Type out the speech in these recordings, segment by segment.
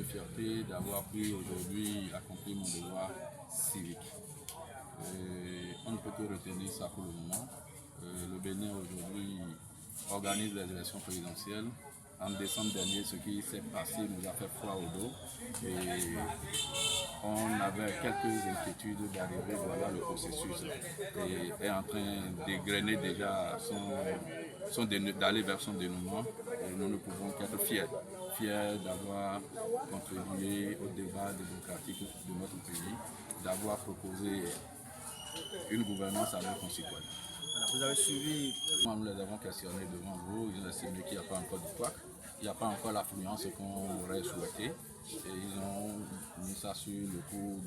fierté d'avoir pu aujourd'hui accomplir mon devoir civique. On ne peut que retenir ça pour le moment. Le Bénin aujourd'hui organise les élections présidentielles. En décembre dernier, ce qui s'est passé nous a fait froid au dos et on avait quelques inquiétudes d'arriver, voilà, le processus est en train d'égrener déjà d'aller vers son dénouement et nous ne pouvons qu'être fiers d'avoir contribué au débat démocratique de notre pays, d'avoir proposé une gouvernance à nos concitoyens. Vous avez suivi. Nous les avons questionnés devant vous, ils ont estimé qu'il n'y a pas encore de couac, il n'y a pas encore l'affluence qu'on aurait souhaité. Et ils ont mis ça sur le cours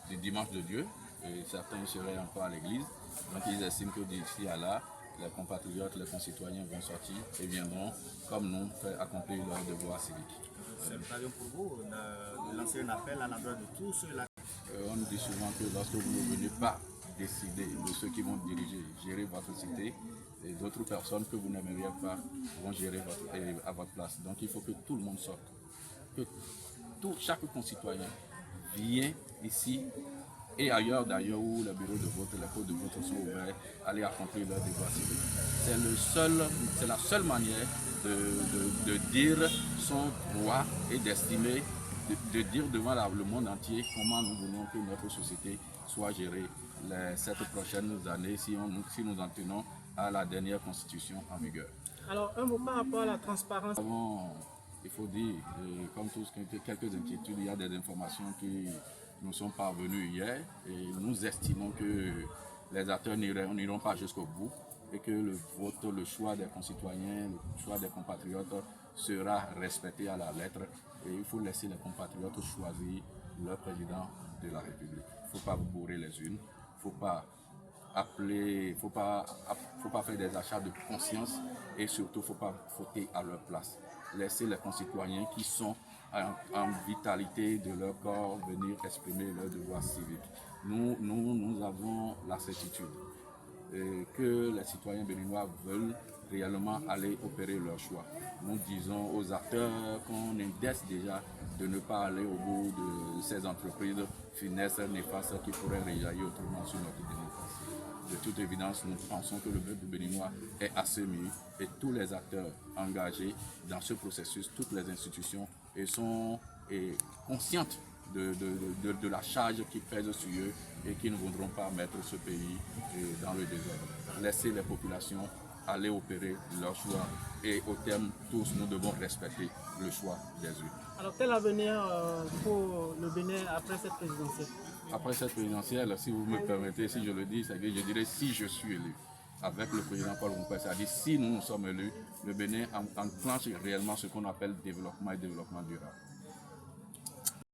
du dimanche de Dieu. Et certains seraient encore à l'église. Donc ils estiment que d'ici à là, les compatriotes, les concitoyens vont sortir et viendront, comme nous, faire accomplir leur devoir civique. C'est l'occasion pour vous de lancer un appel à l'endroit de tous ceux-là. On dit souvent que lorsque vous ne venez pas décider de ceux qui vont diriger, gérer votre cité, et d'autres personnes que vous n'aimeriez pas vont gérer à votre place. Donc il faut que tout le monde sorte, que chaque concitoyen vienne ici et ailleurs d'ailleurs où les bureaux de vote, les cours de vote sont ouverts, aller accomplir leur devoir civique. C'est la seule manière de dire son droit et d'estimer, de dire devant le monde entier comment nous voulons que notre société soit gérée les 7 prochaines années si nous en tenons à la dernière constitution en vigueur. Alors, un mot par rapport à la transparence. Il faut dire, comme tous, quelques inquiétudes, il y a des informations qui nous sont parvenues hier et nous estimons que les acteurs n'iront pas jusqu'au bout et que le vote, le choix des concitoyens, le choix des compatriotes sera respecté à la lettre et il faut laisser les compatriotes choisir leur président de la République. Il ne faut pas bourrer les urnes, il ne faut pas faut pas faire des achats de conscience et surtout il ne faut pas voter à leur place. Laisser les concitoyens qui sont en vitalité de leur corps venir exprimer leur devoir civique. Nous avons la certitude que les citoyens béninois veulent réellement aller opérer leur choix. Nous disons aux acteurs qu'on indexe déjà de ne pas aller au bout de ces entreprises funestes, néfastes qui pourraient réjaillir autrement sur notre démocratie. De toute évidence, nous pensons que le peuple béninois est assez mûr et tous les acteurs engagés dans ce processus, toutes les institutions sont conscientes de la charge qui pèse sur eux et qui ne voudront pas mettre ce pays dans le désordre. Laisser les populations aller opérer leur choix et au terme, tous nous devons respecter le choix des urnes. Alors quel avenir pour le Bénin après cette présidentielle? Après cette présidentielle, si vous me permettez, si je le dis, c'est que je dirais si je suis élu. Avec le président Paul Moumpé, c'est-à-dire si nous sommes élus, le Bénin enclenche réellement ce qu'on appelle développement et développement durable.